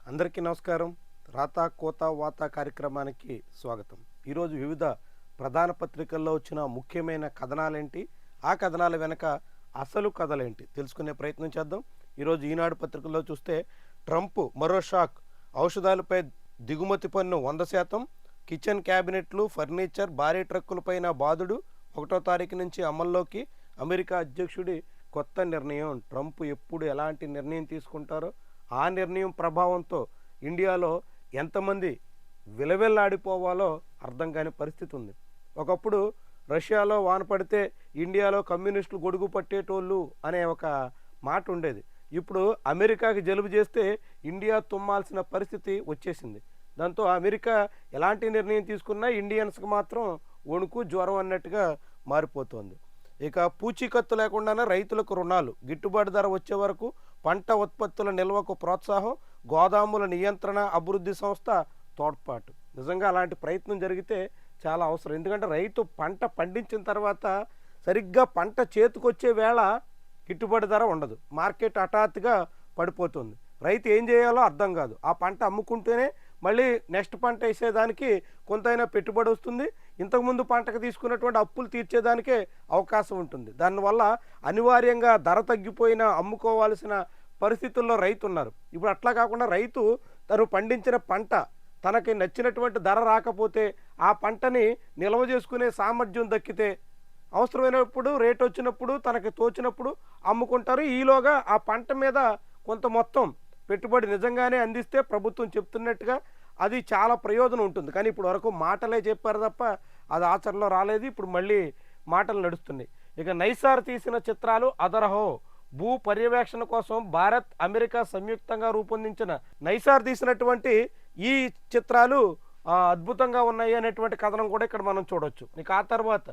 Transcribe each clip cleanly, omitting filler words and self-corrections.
అందరికీ నమస్కారం. రాతా కోత వార్తా కార్యక్రమానికి స్వాగతం. ఈరోజు వివిధ ప్రధాన పత్రికల్లో వచ్చిన ముఖ్యమైన కథనాలేంటి, ఆ కథనాల వెనక అసలు కథలేంటి తెలుసుకునే ప్రయత్నం చేద్దాం. ఈరోజు ఈనాడు పత్రికల్లో చూస్తే ట్రంప్ మరో షాక్, ఔషధాలపై దిగుమతి పన్ను 100%, కిచెన్ క్యాబినెట్లు, ఫర్నిచర్, భారీ ట్రక్కులపైన బాదుడు, 1వ తారీఖు నుంచి అమల్లోకి. అమెరికా అధ్యక్షుడి కొత్త నిర్ణయం. ట్రంప్ ఎప్పుడు ఎలాంటి నిర్ణయం తీసుకుంటారో ఆ నిర్ణయం ప్రభావంతో ఇండియాలో ఎంతమంది విలవిల్లాడిపోవాలో అర్థం కాని పరిస్థితి ఉంది. ఒకప్పుడు రష్యాలో వాన పడితే ఇండియాలో కమ్యూనిస్టులు గొడుగు పట్టేటోళ్ళు అనే ఒక మాట ఉండేది. ఇప్పుడు అమెరికాకి జలుబు చేస్తే ఇండియా తుమ్మాల్సిన పరిస్థితి వచ్చేసింది. దాంతో అమెరికా ఎలాంటి నిర్ణయం తీసుకున్నా ఇండియన్స్కి మాత్రం వణుకు జ్వరం అన్నట్టుగా మారిపోతుంది. ఇక పూచీకత్తు లేకుండానే రైతులకు రుణాలు, గిట్టుబాటు ధర వచ్చే వరకు పంట ఉత్పత్తుల నిల్వకు ప్రోత్సాహం, గోదాముల నియంత్రణ అభివృద్ధి సంస్థ తోడ్పాటు. నిజంగా అలాంటి ప్రయత్నం జరిగితే చాలా అవసరం. ఎందుకంటే రైతు పంట పండించిన తర్వాత సరిగ్గా పంట చేతికొచ్చే వేళ గిట్టుబాటు ధర ఉండదు, మార్కెట్ హఠాత్తుగా పడిపోతుంది. రైతు ఏం చేయాలో అర్థం కాదు. ఆ పంట అమ్ముకుంటేనే మళ్ళీ నెక్స్ట్ పంట వేసేదానికి కొంతైనా పెట్టుబడి వస్తుంది, ఇంతకుముందు పంటకు తీసుకున్నటువంటి అప్పులు తీర్చేదానికే అవకాశం ఉంటుంది. దానివల్ల అనివార్యంగా ధర తగ్గిపోయినా అమ్ముకోవాల్సిన పరిస్థితుల్లో రైతు ఉన్నారు. ఇప్పుడు అట్లా కాకుండా రైతు తను పండించిన పంట తనకి నచ్చినటువంటి ధర రాకపోతే ఆ పంటని నిల్వ చేసుకునే సామర్థ్యం దక్కితే అవసరమైనప్పుడు రేటు వచ్చినప్పుడు తనకి తోచినప్పుడు అమ్ముకుంటారు. ఈలోగా ఆ పంట మీద కొంత మొత్తం పెట్టుబడి నిజంగానే అందిస్తే ప్రభుత్వం చెప్తున్నట్టుగా అది చాలా ప్రయోజనం ఉంటుంది. కానీ ఇప్పుడు వరకు మాటలే చెప్పారు తప్ప అది ఆచరణలో రాలేదు. ఇప్పుడు మళ్ళీ మాటలు నడుస్తున్నాయి. ఇక నైసార్ తీసిన చిత్రాలు అదరహో, భూ పర్యవేక్షణ కోసం భారత్ అమెరికా సంయుక్తంగా రూపొందించిన నైసార్ తీసినటువంటి ఈ చిత్రాలు అద్భుతంగా ఉన్నాయి అనేటువంటి కథనం కూడా ఇక్కడ మనం చూడవచ్చు. ఇక ఆ తర్వాత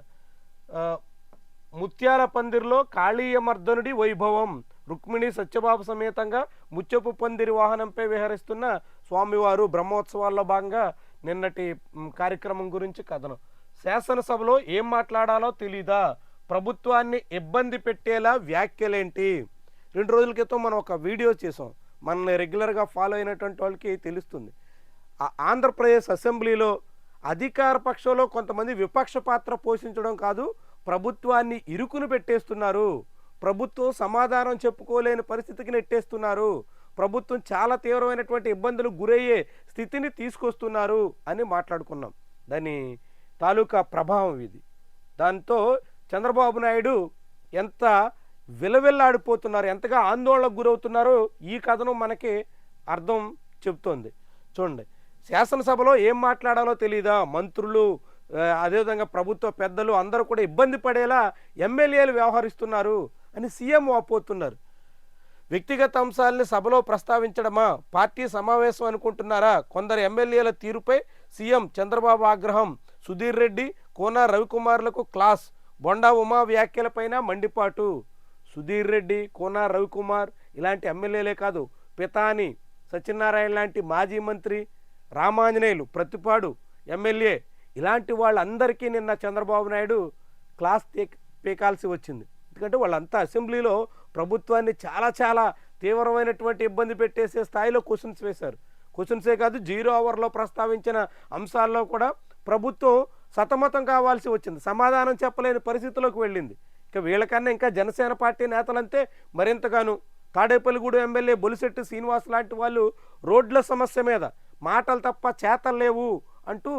ముత్యాల పందిరిలో కాళీయమర్దనుడి వైభవం, రుక్మిణి సత్యబాబు సమేతంగా ముత్యపు పందిరి వాహనంపై విహరిస్తున్న స్వామివారు. బ్రహ్మోత్సవాల్లో భాగంగా నిన్నటి కార్యక్రమం గురించి కథనం. శాసనసభలో ఏం మాట్లాడాలో తెలీదా, ప్రభుత్వాన్ని ఇబ్బంది పెట్టేలా వ్యాఖ్యలేంటి. 2 రోజుల క్రితం మనం ఒక వీడియో చేసాం, మనల్ని రెగ్యులర్గా ఫాలో అయినటువంటి వాళ్ళకి తెలుస్తుంది. ఆంధ్రప్రదేశ్ అసెంబ్లీలో అధికార పక్షంలో కొంతమంది విపక్ష పాత్ర పోషించడం కాదు, ప్రభుత్వాన్ని ఇరుకును పెట్టేస్తున్నారు, ప్రభుత్వం సమాధానం చెప్పుకోలేని పరిస్థితికి నెట్టేస్తున్నారు, ప్రభుత్వం చాలా తీవ్రమైనటువంటి ఇబ్బందులు గురయ్యే స్థితిని తీసుకొస్తున్నారు అని మాట్లాడుకున్నాం. దాని తాలూకా ప్రభావం ఇది. దాంతో చంద్రబాబు నాయుడు ఎంత విలవిల్లాడిపోతున్నారు, ఎంతగా ఆందోళనకు గురవుతున్నారో ఈ కథనం మనకి అర్థం చెప్తోంది. చూడండి, శాసనసభలో ఏం మాట్లాడాలో తెలీదా, మంత్రులు అదేవిధంగా ప్రభుత్వ పెద్దలు అందరూ కూడా ఇబ్బంది పడేలా ఎమ్మెల్యేలు వ్యవహరిస్తున్నారు అని సీఎం వాపోతున్నారు. వ్యక్తిగత అంశాలని సభలో ప్రస్తావించడమా, పార్టీ సమావేశం అనుకుంటున్నారా? కొందరు ఎమ్మెల్యేల తీరుపై సీఎం చంద్రబాబు ఆగ్రహం. సుధీర్ రెడ్డి, కోన రవికుమార్లకు క్లాస్, బొండా ఉమా వ్యాఖ్యలపైన మండిపాటు. సుధీర్ రెడ్డి, కోన రవికుమార్ ఇలాంటి ఎమ్మెల్యేలే కాదు, పితాని సత్యనారాయణ లాంటి మాజీ మంత్రి, రామాంజనేయులు ప్రతిపాడు ఎమ్మెల్యే, ఇలాంటి వాళ్ళందరికీ నిన్న చంద్రబాబు నాయుడు క్లాస్ పీకాల్సి వచ్చింది. ఎందుకంటే వాళ్ళంతా అసెంబ్లీలో ప్రభుత్వాన్ని చాలా చాలా తీవ్రమైనటువంటి ఇబ్బంది పెట్టేసే స్థాయిలో క్వశ్చన్స్ వేశారు. క్వశ్చన్సే కాదు, 0 అవర్లో ప్రస్తావించిన అంశాల్లో కూడా ప్రభుత్వం సతమతం కావాల్సి వచ్చింది, సమాధానం చెప్పలేని పరిస్థితిలోకి వెళ్ళింది. ఇక వీళ్ళకన్నా ఇంకా జనసేన పార్టీ నేతలంతే మరింతగాను. తాడేపల్లిగూడెం ఎమ్మెల్యే బొలిశెట్టి శ్రీనివాస్ లాంటి వాళ్ళు రోడ్ల సమస్య మీద మాటలు తప్ప చేతలు లేవు అంటూ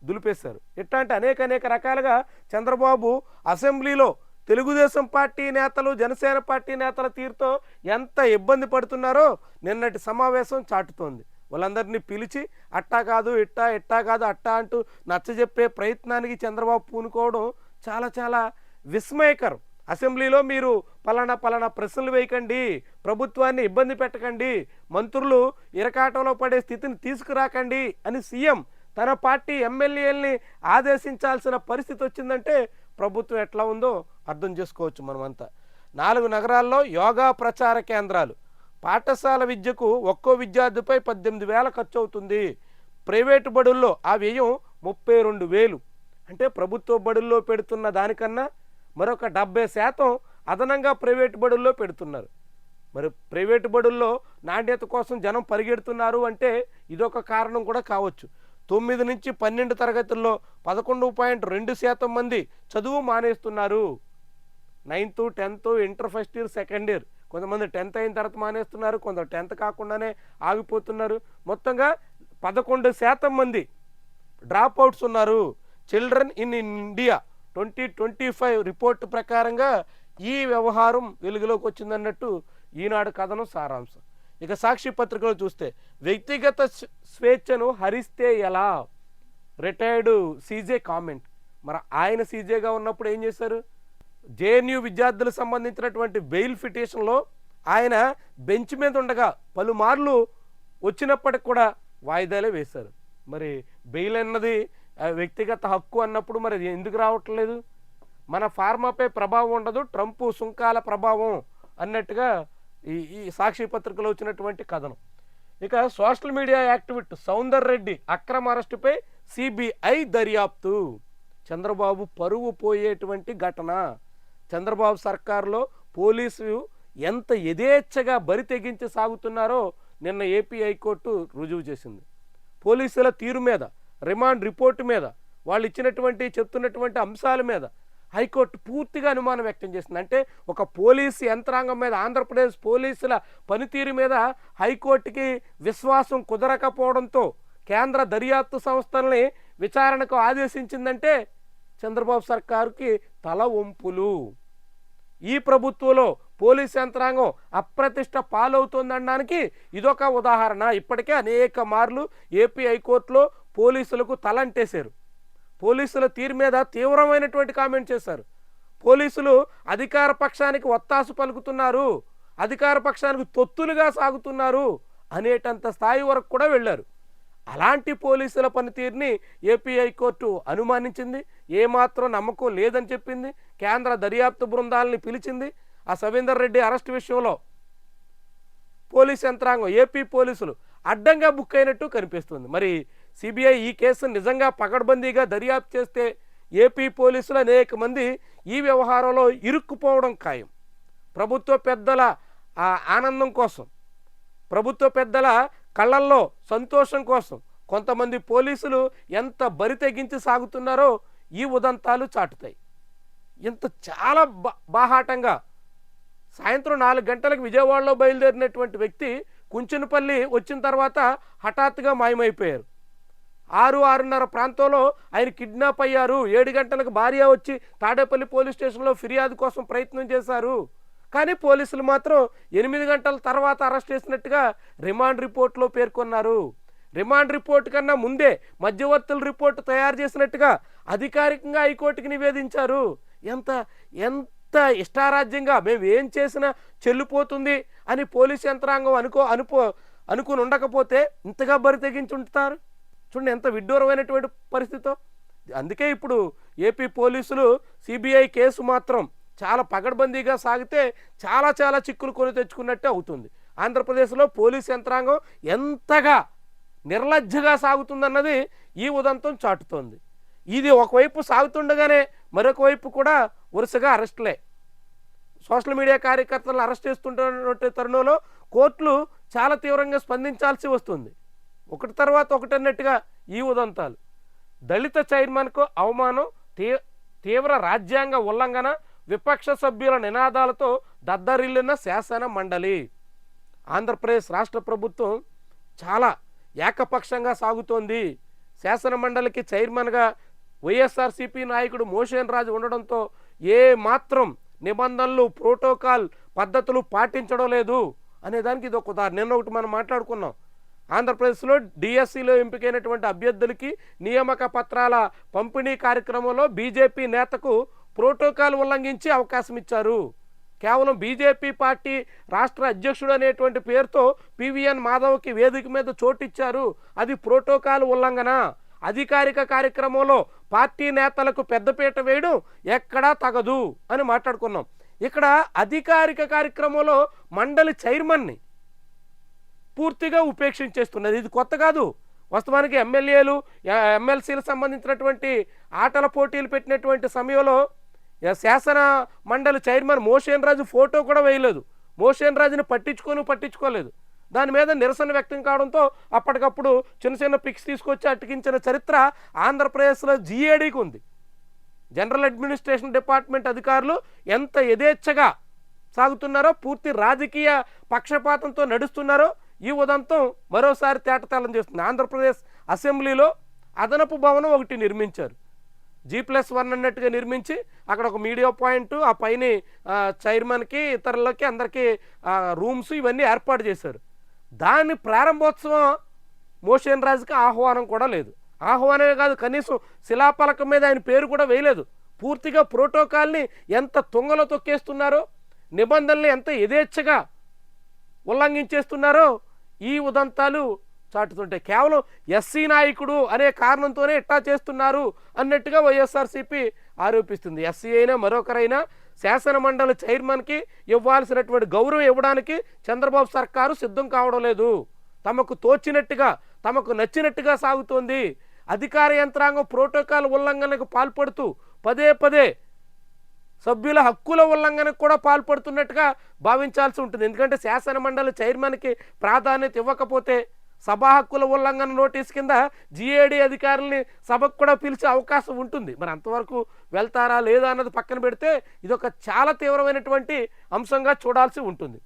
దులిపేశారు. ఇట్లాంటి అనేక రకాలుగా చంద్రబాబు అసెంబ్లీలో తెలుగుదేశం పార్టీ నేతలు, జనసేన పార్టీ నేతల తీరుతో ఎంత ఇబ్బంది పడుతున్నారో నిన్నటి సమావేశం చాటుతోంది. వాళ్ళందరినీ పిలిచి అట్టా కాదు ఇట్టా, ఇట్టా కాదు అట్టా అంటూ నచ్చజెప్పే ప్రయత్నానికి చంద్రబాబు పూనుకోవడం చాలా చాలా విస్మయకరం. అసెంబ్లీలో మీరు పలానా ప్రశ్నలు వేయకండి, ప్రభుత్వాన్ని ఇబ్బంది పెట్టకండి, మంత్రులు ఇరకాటంలో పడే స్థితిని తీసుకురాకండి అని సీఎం తన పార్టీ ఎమ్మెల్యేలని ఆదేశించాల్సిన పరిస్థితి వచ్చిందంటే ప్రభుత్వం ఎట్లా ఉందో అర్థం చేసుకోవచ్చు మనమంతా. 4 నగరాల్లో యోగా ప్రచార కేంద్రాలు, పాఠశాల విద్యకు ఒక్కో విద్యార్థిపై 18,000 ఖర్చు అవుతుంది. ప్రైవేటు బడుల్లో ఆ వ్యయం 32,000. అంటే ప్రభుత్వ బడుల్లో పెడుతున్న దానికన్నా మరొక 70% అదనంగా ప్రైవేటు బడుల్లో పెడుతున్నారు. మరి ప్రైవేటు బడుల్లో నాణ్యత కోసం జనం పరిగెడుతున్నారు అంటే ఇదొక కారణం కూడా కావచ్చు. 9 నుంచి 12 తరగతుల్లో 11.2% మంది చదువు మానేస్తున్నారు. 9th, 10th, inter first year, second year, కొంతమంది 10th అయిన తర్వాత మానేస్తున్నారు, కొందరు 10th కాకుండానే ఆగిపోతున్నారు. మొత్తంగా 11% మంది డ్రాప్ అవుట్స్ ఉన్నారు. చిల్డ్రన్ ఇన్ ఇండియా 2025 రిపోర్టు ప్రకారంగా ఈ వ్యవహారం వెలుగులోకి వచ్చిందన్నట్టు ఈనాడు కథనం సారాంశం. ఇక సాక్షి పత్రికలో చూస్తే వ్యక్తిగత స్వేచ్ఛను హరిస్తే ఎలా, రిటైర్డ్ సీజే కామెంట్. మరి ఆయన సీజేగా ఉన్నప్పుడు ఏం చేశారు? జేఎన్యూ విద్యార్థులకు సంబంధించినటువంటి బెయిల్ పిటిషన్లో ఆయన బెంచ్ మీద ఉండగా పలుమార్లు వచ్చినప్పటికి కూడా వాయిదాలే వేశారు. మరి బెయిల్ అన్నది వ్యక్తిగత హక్కు అన్నప్పుడు మరి ఎందుకు రావట్లేదు? మన ఫార్మాపై ప్రభావం ఉండదు, ట్రంప్ సుంకాల ప్రభావం అన్నట్టుగా ఈ సాక్షి పత్రికలో వచ్చినటువంటి కథనం. ఇక social media activist Soundar Reddy అక్రమ అరెస్టుపై సిబిఐ దర్యాప్తు. చంద్రబాబు పరువు పోయేటువంటి ఘటన. చంద్రబాబు సర్కారులో పోలీసు ఎంత యథేచ్ఛగా బరి తెగించి సాగుతున్నారో నిన్న ఏపీ హైకోర్టు రుజువు చేసింది. పోలీసుల తీరు మీద, రిమాండ్ రిపోర్టు మీద, వాళ్ళు ఇచ్చినటువంటి చెప్తున్నటువంటి అంశాల మీద హైకోర్టు పూర్తిగా అనుమానం వ్యక్తం చేసింది. అంటే ఒక పోలీసు యంత్రాంగం మీద, ఆంధ్రప్రదేశ్ పోలీసుల పనితీరు మీద హైకోర్టుకి విశ్వాసం కుదరకపోవడంతో కేంద్ర దర్యాప్తు సంస్థల్ని విచారణకు ఆదేశించిందంటే చంద్రబాబు సర్కారుకి తల వంపులు. ఈ ప్రభుత్వంలో పోలీస్ యంత్రాంగం అప్రతిష్ట పాలవుతోందనడానికి ఇదొక ఉదాహరణ. ఇప్పటికే అనేక మార్లు ఏపీ హైకోర్టులో పోలీసులకు తలంటేశారు. పోలీసుల తీరు మీద తీవ్రమైనటువంటి కామెంట్ చేశారు. పోలీసులు అధికార పక్షానికి ఒత్తాసు పలుకుతున్నారు, అధికార పక్షానికి తొత్తులుగా సాగుతున్నారు అనేటంత స్థాయి వరకు కూడా వెళ్ళారు. అలాంటి పోలీసుల పనితీరుని ఏపీ హైకోర్టు అనుమానించింది. ఏమాత్రం నమ్మకం లేదని చెప్పింది. కేంద్ర దర్యాప్తు బృందాలని పిలిచింది. ఆ సవీందర్ రెడ్డి అరెస్ట్ విషయంలో పోలీస్ యంత్రాంగం, ఏపీ పోలీసులు అడ్డంగా బుక్ అయినట్టు కనిపిస్తుంది. మరి సిబిఐ ఈ కేసును నిజంగా పకడ్బందీగా దర్యాప్తు చేస్తే ఏపీ పోలీసులు అనేక మంది ఈ వ్యవహారంలో ఇరుక్కుపోవడం ఖాయం. ప్రభుత్వ పెద్దల ఆనందం కోసం, ప్రభుత్వ పెద్దల కళ్ళల్లో సంతోషం కోసం కొంతమంది పోలీసులు ఎంత బరి తెగించి సాగుతున్నారో ఈ ఉదంతాలు చాటుతాయి. ఇంత చాలా బాహాటంగా సాయంత్రం 4 గంటలకు విజయవాడలో బయలుదేరినటువంటి వ్యక్తి కుంచెనపల్లి వచ్చిన తర్వాత హఠాత్తుగా మాయమైపోయారు. 6-6:30 ప్రాంతంలో ఆయన కిడ్నాప్ అయ్యారు. 7 గంటలకు భార్య వచ్చి తాడేపల్లి పోలీస్ స్టేషన్లో ఫిర్యాదు కోసం ప్రయత్నం చేశారు. కానీ పోలీసులు మాత్రం 8 గంటల తర్వాత అరెస్ట్ చేసినట్టుగా రిమాండ్ రిపోర్ట్లో పేర్కొన్నారు. రిమాండ్ రిపోర్ట్ కన్నా ముందే మధ్యవర్తుల రిపోర్టు తయారు చేసినట్టుగా అధికారికంగా హైకోర్టుకి నివేదించారు. ఎంత ఎంత ఇష్టారాజ్యంగా మేము ఏం చేసినా చెల్లిపోతుంది అని పోలీస్ యంత్రాంగం అనుకుని ఉండకపోతే ఇంతగా బరి తెగించి ఉంటారు. చూడండి ఎంత విడ్డూరమైనటువంటి పరిస్థితో. అందుకే ఇప్పుడు ఏపీ పోలీసులు సిబిఐ కేసు మాత్రం చాలా పగడ్బందీగా సాగితే చాలా చాలా చిక్కులు కొని తెచ్చుకున్నట్టే అవుతుంది. ఆంధ్రప్రదేశ్లో పోలీస్ యంత్రాంగం ఎంతగా నిర్లజ్జగా సాగుతుందన్నది ఈ ఉదంతం చాటుతోంది. ఇది ఒకవైపు సాగుతుండగానే మరొక వైపు కూడా వరుసగా అరెస్టులే. సోషల్ మీడియా కార్యకర్తలను అరెస్ట్ చేస్తుంటున్న తరుణంలో కోర్టులు చాలా తీవ్రంగా స్పందించాల్సి వస్తుంది. ఒకటి తర్వాత ఒకటి అన్నట్టుగా ఈ ఉదంతాలు. దళిత చైర్మన్కు అవమానం, తీవ్ర రాజ్యాంగ ఉల్లంఘన, విపక్ష సభ్యుల నినాదాలతో దద్దరిల్లిన శాసన మండలి. ఆంధ్రప్రదేశ్ రాష్ట్ర ప్రభుత్వం చాలా ఏకపక్షంగా సాగుతోంది. శాసన మండలికి చైర్మన్గా వైఎస్ఆర్సీపీ నాయకుడు మోషన్ రాజు ఉండడంతో ఏ మాత్రం నిబంధనలు, ప్రోటోకాల్ పద్ధతులు పాటించడం లేదు అనేదానికి ఇది ఒక ఉదాహరణ. నిన్న ఒకటి మనం మాట్లాడుకున్నాం. ఆంధ్రప్రదేశ్లో డిఎస్సిలో ఎంపికైనటువంటి అభ్యర్థులకి నియామక పత్రాల పంపిణీ కార్యక్రమంలో బీజేపీ నేతకు ప్రోటోకాల్ ఉల్లంఘించి అవకాశం ఇచ్చారు. కేవలం బీజేపీ పార్టీ రాష్ట్ర అధ్యక్షుడు అనేటువంటి పేరుతో పివిఎన్ మాధవ్కి వేదిక మీద చోటిచ్చారు. అది ప్రోటోకాల్ ఉల్లంఘన. అధికారిక కార్యక్రమంలో పార్టీ నేతలకు పెద్దపీట వేయడం ఎక్కడా తగదు అని మాట్లాడుకున్నాం. ఇక్కడ అధికారిక కార్యక్రమంలో మండలి చైర్మన్ని పూర్తిగా ఉపేక్షించేస్తున్నది. ఇది కొత్త కాదు. వాస్తవానికి ఎమ్మెల్యేలు, ఎమ్మెల్సీలకు సంబంధించినటువంటి ఆటల పోటీలు పెట్టినటువంటి సమయంలో శాసన మండలి చైర్మన్ మోషన్ రాజు ఫోటో కూడా వేయలేదు. మోషన్ రాజుని పట్టించుకోలేదు. దాని మీద నిరసన వ్యక్తం కావడంతో అప్పటికప్పుడు చిన్న చిన్న పిక్స్ తీసుకొచ్చి అతికించిన చరిత్ర ఆంధ్రప్రదేశ్లో జీఏడీకి ఉంది. జనరల్ అడ్మినిస్ట్రేషన్ డిపార్ట్మెంట్ అధికారులు ఎంత యథేచ్ఛగా సాగుతున్నారో, పూర్తి రాజకీయ పక్షపాతంతో నడుస్తున్నారో ఈ ఉదంతం మరోసారి తేటతెల్లం చేస్తుంది. ఆంధ్రప్రదేశ్ అసెంబ్లీలో అదనపు భవనం ఒకటి నిర్మించారు. G+1 అన్నట్టుగా నిర్మించి అక్కడ ఒక మీడియా పాయింట్, ఆ పైన చైర్మన్కి ఇతరులకి అందరికీ రూమ్స్ ఇవన్నీ ఏర్పాటు చేశారు. దాని ప్రారంభోత్సవం మోషన్ రాజుకి ఆహ్వానం కూడా లేదు. ఆహ్వానమే కాదు, కనీసం శిలాఫలకం మీద ఆయన పేరు కూడా వేయలేదు. పూర్తిగా ప్రోటోకాల్ని ఎంత తుంగలో తొక్కేస్తున్నారో, నిబంధనలు ఎంత యథేచ్ఛగా ఉల్లంఘించేస్తున్నారో ఈ ఉదంతాలు చాటుతుంటాయి. కేవలం ఎస్సీ నాయకుడు అనే కారణంతోనే ఇట్టా చేస్తున్నారు అన్నట్టుగా వైఎస్ఆర్సీపీ ఆరోపిస్తుంది. ఎస్సీ అయినా మరొకరైనా శాసన మండలి చైర్మన్కి ఇవ్వాల్సినటువంటి గౌరవం ఇవ్వడానికి చంద్రబాబు సర్కారు సిద్ధం కావడం లేదు. తమకు తోచినట్టుగా, తమకు నచ్చినట్టుగా సాగుతోంది. అధికార యంత్రాంగం ప్రోటోకాల్ ఉల్లంఘనకు పాల్పడుతూ పదే సభ్యుల హక్కుల ఉల్లంఘనకు కూడా పాల్పడుతున్నట్టుగా భావించాల్సి ఉంటుంది. ఎందుకంటే శాసన మండలి చైర్మన్కి ప్రాధాన్యత ఇవ్వకపోతే సభా హక్కుల ఉల్లంఘన నోటీస్ కింద జీఏడీ అధికారుల్ని సభకు కూడా పిలిచే అవకాశం ఉంటుంది. మరి అంతవరకు వెళ్తారా లేదా అన్నది పక్కన పెడితే ఇదొక చాలా తీవ్రమైనటువంటి అంశంగా చూడాల్సి ఉంటుంది.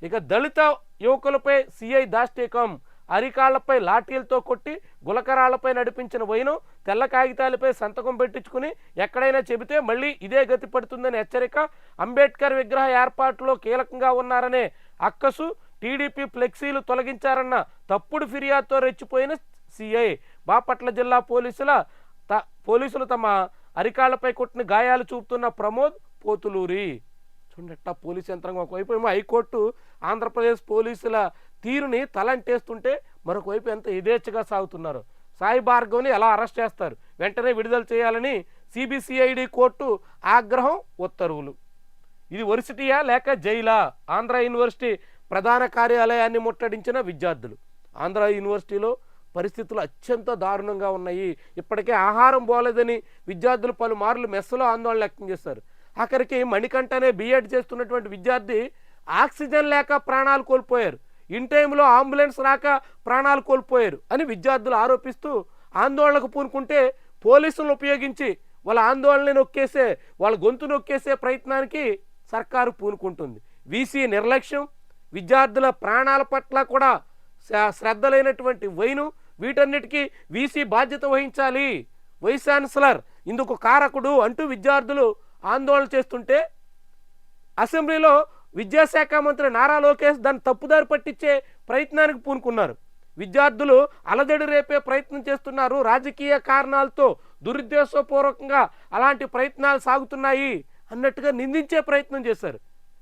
ఇక దళిత యువకులపై సిఐ దాష్టీకం, అరికాళ్లపై లాఠీలతో కొట్టి గులకరాళ్లపై నడిపించిన వైనం, తెల్ల కాగితాలపై సంతకం పెట్టించుకుని ఎక్కడైనా చెబితే మళ్ళీ ఇదే గతి పడుతుందని హెచ్చరిక, అంబేద్కర్ విగ్రహ ఏర్పాటులో కీలకంగా ఉన్నారనే అక్కసు, టీడీపీ ఫ్లెక్సీలు తొలగించారన్న తప్పుడు ఫిర్యాదుతో రెచ్చిపోయిన సిఐ, బాపట్ల జిల్లా పోలీసులు తమ అరికాళ్లపై కొట్టిన గాయాలు చూపుతున్న ప్రమోద్ పోతులూరి. చూడట పోలీసు యంత్రాంగం ఒకవైపు ఏమో హైకోర్టు ఆంధ్రప్రదేశ్ పోలీసుల తీరుని తలంటేస్తుంటే మరొకవైపు ఎంత యథేచ్ఛగా సాగుతున్నారు. సాయి భార్గవ్ని ఎలా అరెస్ట్ చేస్తారు, వెంటనే విడుదల చేయాలని సిబిసిఐడి కోర్టు ఆగ్రహం, ఉత్తర్వులు. ఇది వర్సిటీయా లేక జైలా? ఆంధ్ర యూనివర్సిటీ ప్రధాన కార్యాలయాన్ని ముట్టడించిన విద్యార్థులు. ఆంధ్ర యూనివర్సిటీలో పరిస్థితులు అత్యంత దారుణంగా ఉన్నాయి. ఇప్పటికే ఆహారం పోలేదని విద్యార్థులు పలుమార్లు మెస్సులో ఆందోళన వ్యక్తం చేస్తారు. ఆఖరికి మణికంఠనే బీఎడ్ చేస్తున్నటువంటి విద్యార్థి ఆక్సిజన్ లేక ప్రాణాలు కోల్పోయారు, ఇన్ టైంలో అంబులెన్స్ రాక ప్రాణాలు కోల్పోయారు అని విద్యార్థులు ఆరోపిస్తూ ఆందోళనకు పూనుకుంటే పోలీసులను ఉపయోగించి వాళ్ళ ఆందోళనని నొక్కేసే, వాళ్ళ గొంతు నొక్కేసే ప్రయత్నానికి సర్కారు పూనుకుంటుంది. వీసీ నిర్లక్ష్యం, విద్యార్థుల ప్రాణాల పట్ల కూడా శ్రద్ధ లేనటువంటి వైను, వీటన్నిటికీ వీసీ బాధ్యత వహించాలి, వైస్ ఛాన్సలర్ ఇందుకు కారకుడు అంటూ విద్యార్థులు ఆందోళన చేస్తుంటే అసెంబ్లీలో విద్యాశాఖ మంత్రి నారా లోకేష్ దాన్ని తప్పుదారి పట్టించే ప్రయత్నానికి పూనుకున్నారు. విద్యార్థులు అలజడి రేపే ప్రయత్నం చేస్తున్నారు, రాజకీయ కారణాలతో దురుద్దేశపూర్వకంగా అలాంటి ప్రయత్నాలు సాగుతున్నాయి అన్నట్టుగా నిందించే ప్రయత్నం చేశారు.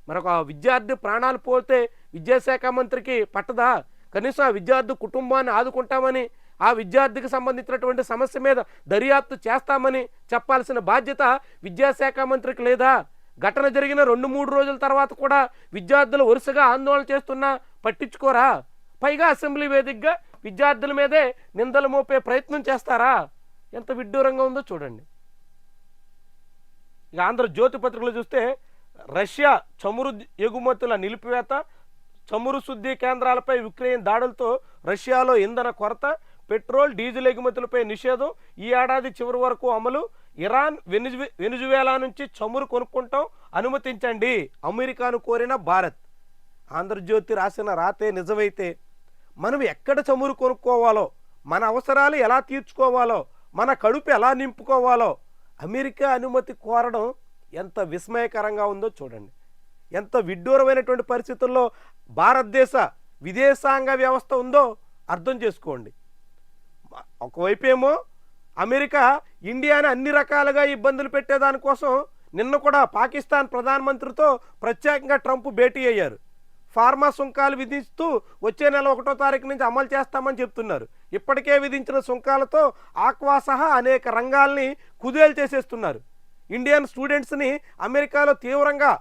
మరొక విద్యార్థి ప్రాణాలు పోతే విద్యాశాఖ మంత్రికి పట్టదా? కనీసం ఆ విద్యార్థి కుటుంబాన్ని ఆదుకుంటామని, ఆ విద్యార్థికి సంబంధించినటువంటి సమస్య మీద దర్యాప్తు చేస్తామని చెప్పాల్సిన బాధ్యత విద్యాశాఖ మంత్రికి లేదా? ఘటన జరిగిన 2-3 రోజుల తర్వాత కూడా విద్యార్థులు వరుసగా ఆందోళన చేస్తున్నా పట్టించుకోరా? పైగా అసెంబ్లీ వేదికగా విద్యార్థుల మీదే నిందలు మోపే ప్రయత్నం చేస్తారా? ఎంత విడ్డూరంగా ఉందో చూడండి. ఇక ఆంధ్రజ్యోతి పత్రికలు చూస్తే రష్యా చమురు ఎగుమతుల నిలిపివేత, చమురు శుద్ధి కేంద్రాలపై యుక్రెయిన్ దాడులతో రష్యాలో ఇంధన కొరత, పెట్రోల్ డీజిల్ ఎగుమతులపై నిషేధం ఈ ఏడాది చివరి వరకు అమలు, ఇరాన్ వెనిజువేలా నుంచి చమురు కొనుక్కుంటాం అనుమతించండి అమెరికాను కోరిన భారత్. ఆంధ్రజ్యోతి రాసిన రాతే నిజమైతే మనం ఎక్కడ చమురు కొనుక్కోవాలో, మన అవసరాలు ఎలా తీర్చుకోవాలో, మన కడుపు ఎలా నింపుకోవాలో అమెరికా అనుమతి కోరడం ఎంత విస్మయకరంగా ఉందో చూడండి. ఎంత విడ్డూరమైనటువంటి పరిస్థితుల్లో భారతదేశ విదేశాంగ వ్యవస్థ ఉందో అర్థం చేసుకోండి. ఒకవైపు ఏమో అమెరికా ఇండియాని అన్ని రకాలుగా ఇబ్బందులు పెట్టేదానికోసం నిన్న కూడా పాకిస్తాన్ ప్రధానమంత్రితో ప్రత్యేకంగా ట్రంప్ భేటీ అయ్యారు. ఫార్మా సుంకాలు విధిస్తూ వచ్చే నెల 1వ తారీఖు నుంచి అమలు చేస్తామని చెప్తున్నారు. ఇప్పటికే విధించిన సుంకాలతో ఆక్వా సహా అనేక రంగాల్ని కుదేలు చేసేస్తున్నారు. ఇండియన్ స్టూడెంట్స్ని అమెరికాలో తీవ్రంగా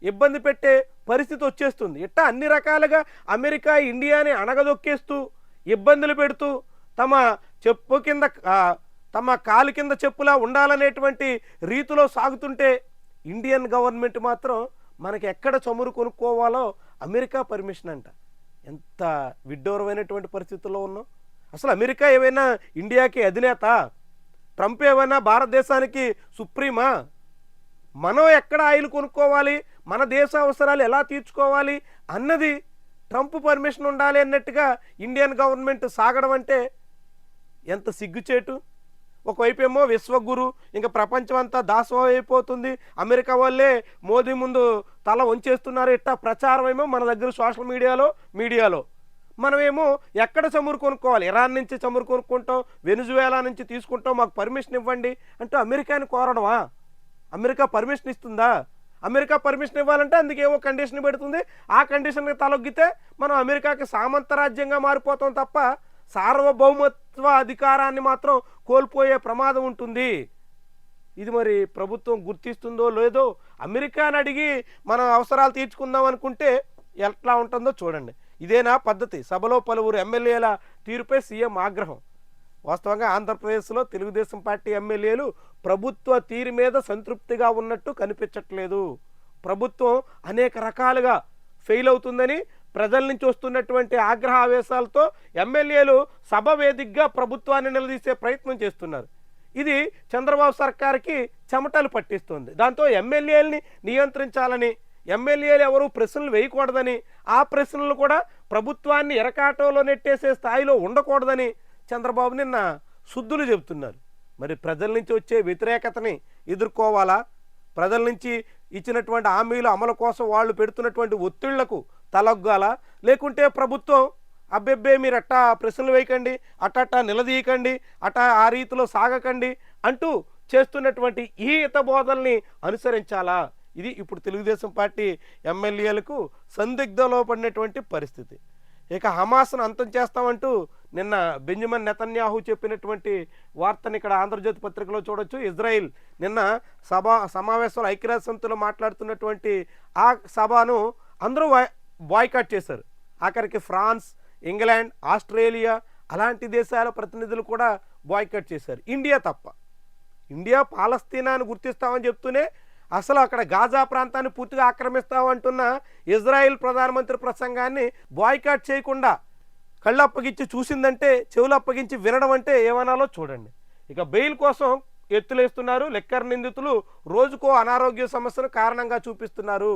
ఇబ్బంది పెట్టే పరిస్థితి వచ్చేస్తుంది. ఇట్టా అన్ని రకాలుగా అమెరికా ఇండియాని అణగదొక్కేస్తూ ఇబ్బందులు పెడుతూ తమ కాలు కింద చెప్పులా ఉండాలనేటువంటి రీతిలో సాగుతుంటే ఇండియన్ గవర్నమెంట్ మాత్రం మనకి ఎక్కడ చమురు కొనుక్కోవాలో అమెరికా పర్మిషన్ అంట. ఎంత విడ్డూరమైనటువంటి పరిస్థితుల్లో ఉన్నాం. అసలు అమెరికా ఏమైనా ఇండియాకి అధినేత? ట్రంప్ ఏమైనా భారతదేశానికి సుప్రీమా? మనం ఎక్కడ ఆయిల్ కొనుక్కోవాలి, మన దేశ అవసరాలు ఎలా తీర్చుకోవాలి అన్నది ట్రంప్ పర్మిషన్ ఉండాలి అన్నట్టుగా ఇండియన్ గవర్నమెంట్ సాగడం అంటే ఎంత సిగ్గుచేటు. ఒకవైపు ఏమో విశ్వగురు, ఇంకా ప్రపంచం అంతా దాసోహం అయిపోతుంది, అమెరికా వాళ్ళే మోదీ ముందు తల వంచేస్తున్నారు, ఇట్టా ప్రచారం ఏమో మన దగ్గర సోషల్ మీడియాలో మనమేమో ఎక్కడ చమురు కొనుక్కోవాలి, ఇరాన్ నుంచి చమురు కొనుక్కుంటాం, వెనుజువేలా నుంచి తీసుకుంటాం, మాకు పర్మిషన్ ఇవ్వండి అంటూ అమెరికాని కోరడమా? అమెరికా పర్మిషన్ ఇస్తుందా? అమెరికా పర్మిషన్ ఇవ్వాలంటే అందుకేమో కండిషన్ పెడుతుంది, ఆ కండిషన్కి తలొగ్గితే మనం అమెరికాకి సామంత రాజ్యంగా మారిపోతాం తప్ప సార్వభౌమత్వ అధికారాన్ని మాత్రం కోల్పోయే ప్రమాదం ఉంటుంది. ఇది మరి ప్రభుత్వం గుర్తిస్తుందో లేదో. అమెరికాని అడిగి మనం అవసరాలు తీర్చుకుందాం అనుకుంటే ఎట్లా ఉంటుందో చూడండి. ఇదేనా పద్ధతి? సభలో పలువురు ఎమ్మెల్యేల తీరుపై సీఎం ఆగ్రహం. వాస్తవంగా ఆంధ్రప్రదేశ్లో తెలుగుదేశం పార్టీ ఎమ్మెల్యేలు ప్రభుత్వ తీరు మీద సంతృప్తిగా ఉన్నట్టు కనిపించట్లేదు. ప్రభుత్వం అనేక రకాలుగా ఫెయిల్ అవుతుందని ప్రజల నుంచి వస్తున్నటువంటి ఆగ్రహ ఆవేశాలతో ఎమ్మెల్యేలు సభ వేదికగా ప్రభుత్వాన్ని నిలదీసే ప్రయత్నం చేస్తున్నారు. ఇది చంద్రబాబు సర్కార్కి చెమటలు పట్టిస్తుంది. దాంతో ఎమ్మెల్యేలని నియంత్రించాలని, ఎమ్మెల్యేలు ఎవరు ప్రశ్నలు వేయకూడదని, ఆ ప్రశ్నలు కూడా ప్రభుత్వాన్ని ఎరకాటంలో నెట్టేసే స్థాయిలో ఉండకూడదని చంద్రబాబు నిన్న శుద్ధులు చెబుతున్నారు. మరి ప్రజల నుంచి వచ్చే వ్యతిరేకతని ఎదుర్కోవాలా? ప్రజల నుంచి ఇచ్చినటువంటి హామీలు అమలు కోసం వాళ్ళు పెడుతున్నటువంటి ఒత్తిళ్లకు తలొగ్గాలా? లేకుంటే ప్రభుత్వం అబ్బెబ్బే మీరు అట్టా ప్రశ్నలు వేయకండి, అట్టా నిలదీయకండి, ఆ రీతిలో సాగకండి అంటూ చేస్తున్నటువంటి ఈ హితబోధల్ని అనుసరించాలా? ఇది ఇప్పుడు తెలుగుదేశం పార్టీ ఎమ్మెల్యేలకు సందిగ్ధంలో పడినటువంటి పరిస్థితి. ఇక హమాస్ను అంతం చేస్తామంటూ నిన్న బెంజమిన్ నెతన్యాహు చెప్పినటువంటి వార్తని ఇక్కడ ఆంధ్రజ్యోతి పత్రికలో చూడొచ్చు. ఇజ్రాయిల్ నిన్న సమావేశంలో ఐక్యరాజ్య సమితిలో మాట్లాడుతున్నటువంటి ఆ సభను అందరూ బాయ్కాట్ చేశారు. ఆఖరికి ఫ్రాన్స్, ఇంగ్లాండ్, ఆస్ట్రేలియా అలాంటి దేశాల ప్రతినిధులు కూడా బాయ్కాట్ చేశారు. ఇండియా తప్ప. ఇండియా పాలస్తీనాను గుర్తిస్తామని చెప్తూనే అసలు అక్కడ గాజా ప్రాంతాన్ని పూర్తిగా ఆక్రమిస్తామంటున్న ఇజ్రాయిల్ ప్రధానమంత్రి ప్రసంగాన్ని బాయ్కాట్ చేయకుండా కళ్ళు అప్పగించి చూసిందంటే చెవులు అప్పగించి వినడం అంటే ఏమనాలో చూడండి. ఇక బెయిల్ కోసం ఎత్తులేస్తున్నారు. లిక్కర్ నిందితులు రోజుకో అనారోగ్య సమస్యను కారణంగా చూపిస్తున్నారు.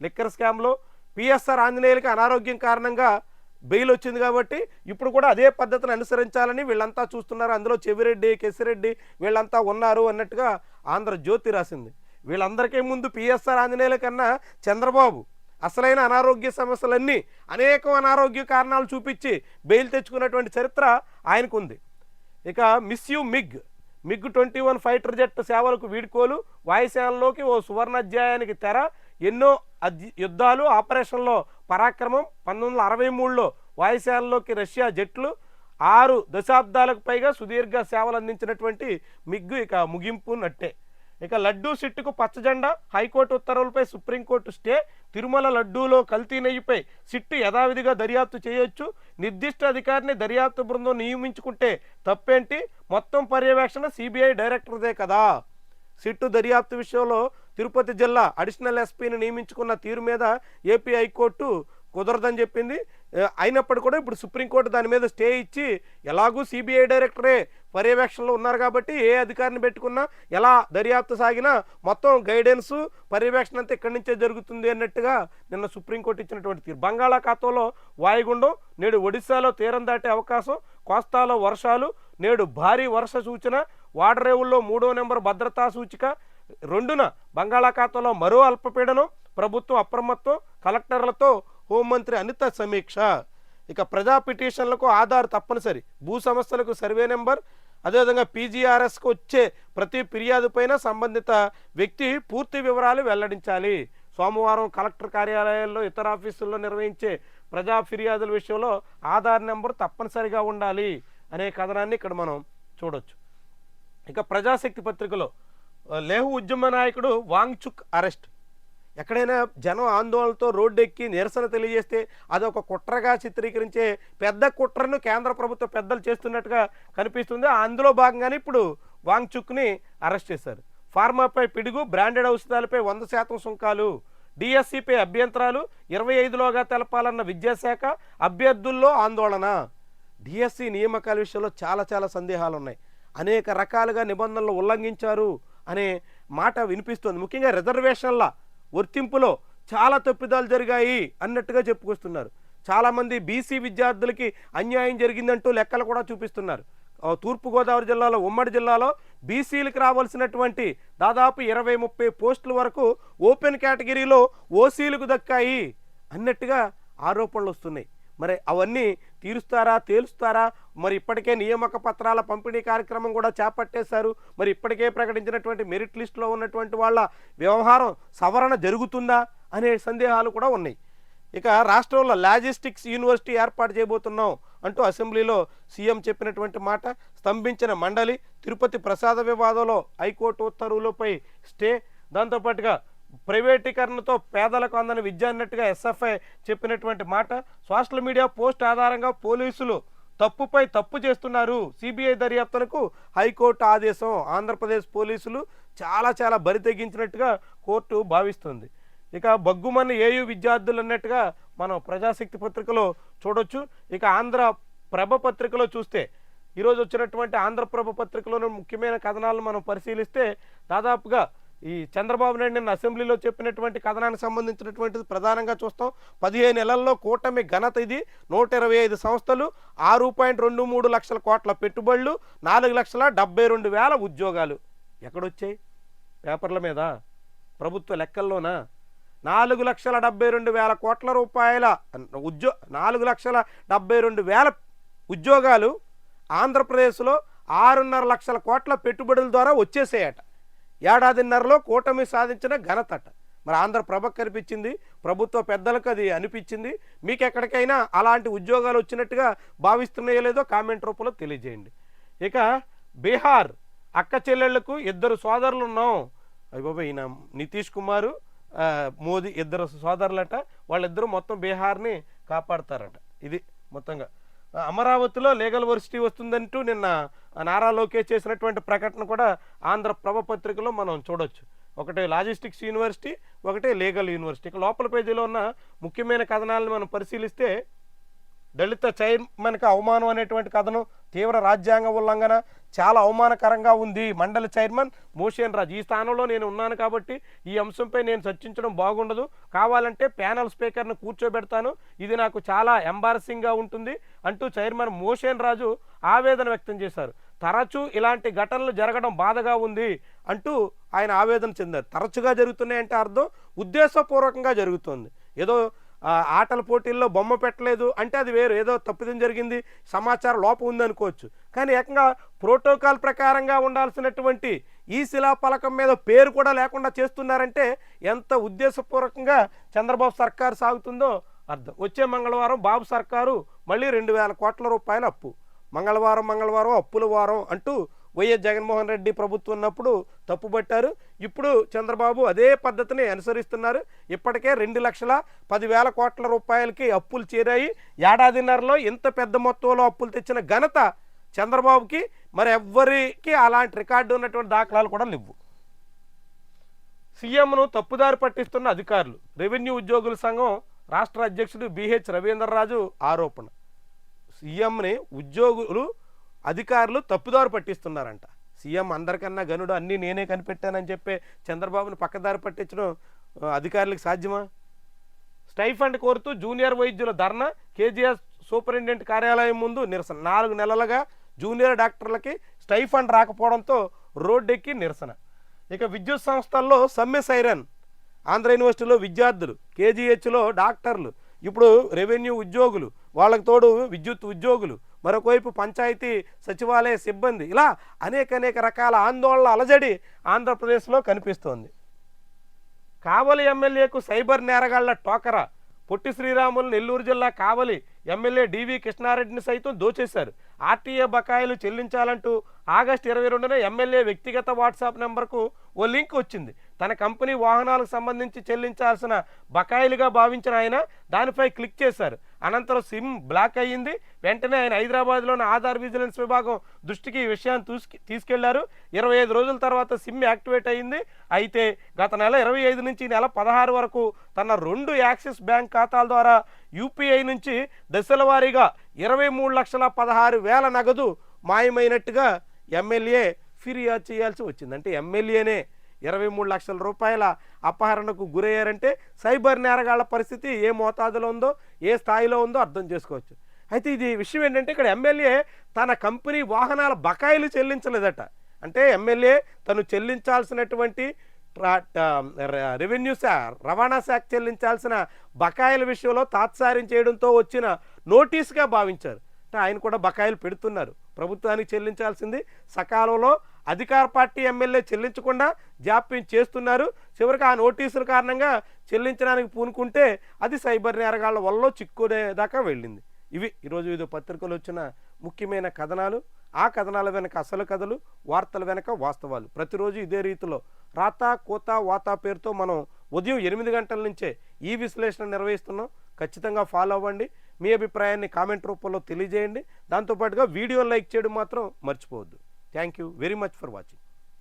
లిక్కర్ స్కామ్లో పిఎస్ఆర్ ఆంజనేయులకి అనారోగ్యం కారణంగా బెయిల్ వచ్చింది కాబట్టి ఇప్పుడు కూడా అదే పద్ధతిని అనుసరించాలని వీళ్ళంతా చూస్తున్నారు. అందులో చెవిరెడ్డి, కెసిరెడ్డి వీళ్ళంతా ఉన్నారు అన్నట్టుగా ఆంధ్రజ్యోతి రాసింది. వీళ్ళందరికీ ముందు పిఎస్ఆర్ ఆంజనేయుల కన్నా చంద్రబాబు అసలైన అనారోగ్య సమస్యలన్నీ అనేక అనారోగ్య కారణాలు చూపించి బెయిల్ తెచ్చుకున్నటువంటి చరిత్ర ఆయనకుంది. ఇక మిస్యూ మిగ్ 21 ఫైటర్ జెట్ సేవలకు వీడ్కోలు, వాయుసేనలోకి ఓ సువర్ణాధ్యాయానికి తెర, ఎన్నో యుద్ధాలు, ఆపరేషన్లో పరాక్రమం. 1963లో వాయుసేనలోకి రష్యా జెట్లు 6 దశాబ్దాలకు పైగా సుదీర్ఘ సేవలు అందించినటువంటి మిగ్ ఇక ముగింపు నట్టే. ఇక లడ్డూ సిట్టుకు పచ్చజెండా, హైకోర్టు ఉత్తర్వులపై సుప్రీంకోర్టు స్టే, తిరుమల లడ్డూలో కల్తీ నెయ్యిపై సిట్టు యథావిధిగా దర్యాప్తు చేయొచ్చు, నిర్దిష్ట అధికారిని దర్యాప్తు బృందం నియమించుకుంటే తప్పేంటి, మొత్తం పర్యవేక్షణ సిబిఐ డైరెక్టర్దే కదా. సిట్టు దర్యాప్తు విషయంలో తిరుపతి జిల్లా అడిషనల్ ఎస్పీని నియమించుకున్న తీరు మీద ఏపీ హైకోర్టు కుదరదని చెప్పింది. అయినప్పటికీ కూడా ఇప్పుడు సుప్రీంకోర్టు దాని మీద స్టే ఇచ్చి ఎలాగూ సిబిఐ డైరెక్టరే పర్యవేక్షణలో ఉన్నారు కాబట్టి ఏ అధికారిని పెట్టుకున్నా ఎలా దర్యాప్తు సాగినా మొత్తం గైడెన్సు పర్యవేక్షణ అంతా ఇక్కడి నుంచే జరుగుతుంది అన్నట్టుగా నిన్న సుప్రీంకోర్టు ఇచ్చినటువంటి తీరు. బంగాళాఖాతంలో వాయుగుండం, నేడు ఒడిశాలో తీరం దాటే అవకాశం, కోస్తాలో వర్షాలు, నేడు భారీ వర్ష సూచన, వాడరేవుల్లో 3వ నెంబర్ భద్రతా సూచిక, 2న బంగాళాఖాతంలో మరో అల్పపీడనం, ప్రభుత్వం అప్రమత్తం, కలెక్టర్లతో హోంమంత్రి అనిత సమీక్ష. ఇక ప్రజా పిటిషన్లకు ఆధార్ తప్పనిసరి, భూ సమస్యలకు సర్వే నెంబర్, అదేవిధంగా పీజీఆర్ఎస్కు వచ్చే ప్రతి ఫిర్యాదు పైన సంబంధిత వ్యక్తి పూర్తి వివరాలు వెల్లడించాలి. సోమవారం కలెక్టర్ కార్యాలయాల్లో, ఇతర ఆఫీసుల్లో నిర్వహించే ప్రజా ఫిర్యాదుల విషయంలో ఆధార్ నెంబర్ తప్పనిసరిగా ఉండాలి అనే కథనాన్ని ఇక్కడ మనం చూడొచ్చు. ఇక ప్రజాశక్తి పత్రికలో లేహు ఉద్యమ నాయకుడు వాంగ్చుక్ అరెస్ట్. ఎక్కడైనా జనం ఆందోళనతో రోడ్డెక్కి నిరసన తెలియజేస్తే అదొక కుట్రగా చిత్రీకరించే పెద్ద కుట్రను కేంద్ర ప్రభుత్వ పెద్దలు చేస్తున్నట్టుగా కనిపిస్తుంది. అందులో భాగంగానే ఇప్పుడు వాంగ్చుక్ని అరెస్ట్ చేశారు. ఫార్మాపై పిడుగు, బ్రాండెడ్ ఔషధాలపై 100% సుంకాలు, డిఎస్సిపై అభ్యంతరాలు 25లోగా తెలపాలన్న విద్యాశాఖ, అభ్యర్థుల్లో ఆందోళన. డిఎస్సి నియామకాల విషయంలో చాలా సందేహాలు ఉన్నాయి. అనేక రకాలుగా నిబంధనలు ఉల్లంఘించారు అనే మాట వినిపిస్తుంది. ముఖ్యంగా రిజర్వేషన్ల వర్తింపులో చాలా తప్పిదాలు జరిగాయి అన్నట్టుగా చెప్పుకొస్తున్నారు. చాలామంది బీసీ విద్యార్థులకి అన్యాయం జరిగిందంటూ లెక్కలు కూడా చూపిస్తున్నారు. తూర్పుగోదావరి జిల్లాలో, ఉమ్మడి జిల్లాలో బీసీలకు రావాల్సినటువంటి దాదాపు 20-30 పోస్టుల వరకు ఓపెన్ కేటగిరీలో ఓసీలకు దక్కాయి అన్నట్టుగా ఆరోపణలు వస్తున్నాయి. మరి అవన్నీ తీరుస్తారా, తేలుస్తారా? మరి ఇప్పటికే నియామక పత్రాల పంపిణీ కార్యక్రమం కూడా చేపట్టేశారు. మరి ఇప్పటికే ప్రకటించినటువంటి మెరిట్ లిస్టులో ఉన్నటువంటి వాళ్ళ వ్యవహారం సవరణ జరుగుతుందా అనే సందేహాలు కూడా ఉన్నాయి. ఇక రాష్ట్రంలో లాజిస్టిక్స్ యూనివర్సిటీ ఏర్పాటు చేయబోతున్నాం అంటూ అసెంబ్లీలో సీఎం చెప్పినటువంటి మాట. స్తంభించిన మండలి, తిరుపతి ప్రసాద వివాదంలో హైకోర్టు ఉత్తర్వులపై స్టే. దాంతోపాటుగా ప్రైవేటీకరణతో పేదలకు అందని విద్య అన్నట్టుగా ఎస్ఎఫ్ఐ చెప్పినటువంటి మాట. సోషల్ మీడియా పోస్ట్ ఆధారంగా పోలీసులు తప్పుపై తప్పు చేస్తున్నారు, సిబిఐ దర్యాప్తులకు హైకోర్టు ఆదేశం. ఆంధ్రప్రదేశ్ పోలీసులు చాలా బరి తెగించినట్టుగా కోర్టు భావిస్తుంది. ఇక బగ్గుమన్న ఏయు విద్యార్థులు అన్నట్టుగా మనం ప్రజాశక్తి పత్రికలో చూడొచ్చు. ఇక ఆంధ్రప్రభ పత్రికలో చూస్తే ఈరోజు వచ్చినటువంటి ఆంధ్రప్రభ పత్రికలోని ముఖ్యమైన కథనాలను మనం పరిశీలిస్తే దాదాపుగా ఈ చంద్రబాబు నాయుడు నిన్న అసెంబ్లీలో చెప్పినటువంటి కథనానికి సంబంధించినటువంటిది ప్రధానంగా చూస్తాం. 15 నెలల్లో కూటమి ఘనత ఇది. 125 సంస్థలు, 6.23 లక్షల కోట్ల పెట్టుబడులు, 4,72,000 ఉద్యోగాలు. ఎక్కడొచ్చాయి? పేపర్ల మీద, ప్రభుత్వ లెక్కల్లోనా? 4,72,000 కోట్ల రూపాయల 4,72,000 ఉద్యోగాలు ఆంధ్రప్రదేశ్లో 6.5 లక్షల కోట్ల పెట్టుబడుల ద్వారా వచ్చేసాయట. ఏడాదిన్నరలో కూటమి సాధించిన ఘనతట. మరి ఆంధ్రప్రభ కనిపించింది, ప్రభుత్వ పెద్దలకు అది అనిపించింది. మీకు ఎక్కడికైనా అలాంటి ఉద్యోగాలు వచ్చినట్టుగా భావిస్తున్నాయో లేదో కామెంట్ రూపంలో తెలియజేయండి. ఇక బీహార్ అక్క చెల్లెళ్లకు 2 సోదరులు ఉన్నాం. అయ్యబాబా, ఈయన నితీష్ కుమారు, మోదీ 2 సోదరులట. వాళ్ళిద్దరూ మొత్తం బీహార్ని కాపాడతారట. ఇది మొత్తంగా అమరావతిలో లీగల్ యూనివర్సిటీ వస్తుందంటూ నిన్న నారా లోకేష్ చేసినటువంటి ప్రకటన కూడా ఆంధ్రప్రభ పత్రికలో మనం చూడొచ్చు. ఒకటి లాజిస్టిక్స్ యూనివర్సిటీ, ఒకటి లీగల్ యూనివర్సిటీ. ఇక లోపల పేజీలో ఉన్న ముఖ్యమైన కథనాలను మనం పరిశీలిస్తే దళిత చైర్మన్కి అవమానం అనేటువంటి కథనం, తీవ్ర రాజ్యాంగ ఉల్లంఘన, చాలా అవమానకరంగా ఉంది. మండలి చైర్మన్ మోషన్ రాజ్, ఈ స్థానంలో నేను ఉన్నాను కాబట్టి ఈ అంశంపై నేను చర్చించడం బాగుండదు, కావాలంటే ప్యానల్ స్పీకర్ను కూర్చోబెడతాను, ఇది నాకు చాలా ఎంబారసింగ్గా ఉంటుంది అంటూ చైర్మన్ మోషన్ రాజు ఆవేదన వ్యక్తం చేశారు. తరచూ ఇలాంటి ఘటనలు జరగడం బాధగా ఉంది అంటూ ఆయన ఆవేదన చెందారు. తరచుగా జరుగుతున్నాయంటే అర్థం ఉద్దేశపూర్వకంగా జరుగుతుంది. ఏదో ఆటల పోటీల్లో బొమ్మ పెట్టలేదు అంటే అది వేరు, ఏదో తప్పిదం జరిగింది, సమాచారం లోపం ఉందనుకోవచ్చు. కానీ ఏకంగా ప్రోటోకాల్ ప్రకారంగా ఉండాల్సినటువంటి ఈ శిలాఫలకం మీద పేరు కూడా లేకుండా చేస్తున్నారంటే ఎంత ఉద్దేశపూర్వకంగా చంద్రబాబు సర్కారు సాగుతుందో అర్థం. వచ్చే మంగళవారం బాబు సర్కారు మళ్ళీ 2,000 కోట్ల రూపాయల అప్పు. మంగళవారం అప్పుల వారం అంటూ వైఎస్ జగన్మోహన్ రెడ్డి ప్రభుత్వం ఉన్నప్పుడు తప్పుపట్టారు. ఇప్పుడు చంద్రబాబు అదే పద్ధతిని అనుసరిస్తున్నారు. ఇప్పటికే 2,10,000 కోట్ల రూపాయలకి అప్పులు చేరాయి. ఏడాదిన్నరలో ఇంత పెద్ద మొత్తంలో అప్పులు తెచ్చిన ఘనత చంద్రబాబుకి. మరి ఎవ్వరికి అలాంటి రికార్డు ఉన్నటువంటి దాఖలాలు కూడా లేవు. సీఎంను తప్పుదారి పట్టిస్తున్న అధికారులు. రెవెన్యూ ఉద్యోగుల సంఘం రాష్ట్ర అధ్యక్షుడు బిహెచ్ రవీంద్రరాజు ఆరోపణ. సీఎంని ఉద్యోగులు, అధికారులు తప్పుదారి పట్టిస్తున్నారంట. సీఎం అందరికన్నా గనుడు, అన్నీ నేనే కనిపెట్టానని చెప్పే చంద్రబాబుని పక్కదారి పట్టించడం అధికారులకు సాధ్యమా? స్టైఫండ్ కోరుతూ జూనియర్ వైద్యుల ధర్నా. కేజీఆర్ సూపరింటెండెంట్ కార్యాలయం ముందు నిరసన. 4 నెలలుగా జూనియర్ డాక్టర్లకి స్టైఫండ్ రాకపోవడంతో రోడ్డెక్కి నిరసన. ఇక విద్యుత్ సంస్థల్లో సమ్మె సైరన్. ఆంధ్ర యూనివర్సిటీలో విద్యార్థులు, కేజీహెచ్లో డాక్టర్లు, ఇప్పుడు రెవెన్యూ ఉద్యోగులు, వాళ్ళకు తోడు విద్యుత్ ఉద్యోగులు, మరొకవైపు పంచాయతీ సచివాలయ సిబ్బంది, ఇలా అనేక రకాల ఆందోళన అలజడి ఆంధ్రప్రదేశ్లో కనిపిస్తోంది. కావలి ఎమ్మెల్యేకు సైబర్ నేరగాళ్ల టోకరా. పొట్టి శ్రీరాములు నెల్లూరు జిల్లా కావలి ఎమ్మెల్యే డివి కృష్ణారెడ్డిని సైతం దోచేశారు. ఆర్టీఏ బకాయిలు చెల్లించాలంటూ ఆగస్టు 22న ఎమ్మెల్యే వ్యక్తిగత వాట్సాప్ నెంబర్కు ఓ లింక్ వచ్చింది. తన కంపెనీ వాహనాలకు సంబంధించి చెల్లించాల్సిన బకాయిలుగా భావించిన ఆయన దానిపై క్లిక్ చేశారు. అనంతరం సిమ్ బ్లాక్ అయ్యింది. వెంటనే ఆయన హైదరాబాద్లోని ఆధార్ విజిలెన్స్ విభాగం దృష్టికి ఈ విషయాన్ని తీసుకెళ్లారు. 25 రోజుల తర్వాత సిమ్ యాక్టివేట్ అయ్యింది. అయితే గత నెల 25 నుంచి ఈ నెల 16 వరకు తన 2 యాక్సిస్ బ్యాంక్ ఖాతాల ద్వారా యూపీఐ నుంచి దశల వారీగా 23,16,000 నగదు మాయమైనట్టుగా ఎమ్మెల్యే ఫిర్యాదు చేయాల్సి వచ్చింది. అంటే ఎమ్మెల్యేనే 23 లక్షల రూపాయల అపహరణకు గురయ్యారంటే సైబర్ నేరగాళ్ల పరిస్థితి ఏ మోతాదులో ఉందో, ఏ స్థాయిలో ఉందో అర్థం చేసుకోవచ్చు. అయితే ఇది విషయం ఏంటంటే ఇక్కడ ఎమ్మెల్యే తన కంపెనీ వాహనాల బకాయిలు చెల్లించలేదట. అంటే ఎమ్మెల్యే తను చెల్లించాల్సినటువంటి రవాణా శాఖ చెల్లించాల్సిన బకాయిల విషయంలో తాత్సార్యం చేయడంతో వచ్చిన నోటీసుగా భావించారు. అంటే ఆయన కూడా బకాయిలు పెడుతున్నారు. ప్రభుత్వానికి చెల్లించాల్సింది సకాలంలో అధికార పార్టీ ఎమ్మెల్యే చెల్లించకుండా జాప్యం చేస్తున్నారు. చివరికి ఆ నోటీసుల కారణంగా చెల్లించడానికి పూనుకుంటే అది సైబర్ నేరగాళ్ల వల్ల చిక్కునేదాకా వెళ్ళింది. ఇవి ఈరోజు వివిధ పత్రికలు వచ్చిన ముఖ్యమైన కథనాలు. ఆ కథనాల వెనక అసలు కథలు, వార్తల వెనక వాస్తవాలు. ప్రతిరోజు ఇదే రీతిలో రాతా కోత వాతా పేరుతో మనం ఉదయం 8 గంటల నుంచే ఈ విశ్లేషణ నిర్వహిస్తున్నాం. ఖచ్చితంగా ఫాలో అవ్వండి. మీ అభిప్రాయాన్ని కామెంట్ రూపంలో తెలియజేయండి. దాంతోపాటుగా వీడియో లైక్ చేయడం మాత్రం మర్చిపోవద్దు. Thank you very much for watching.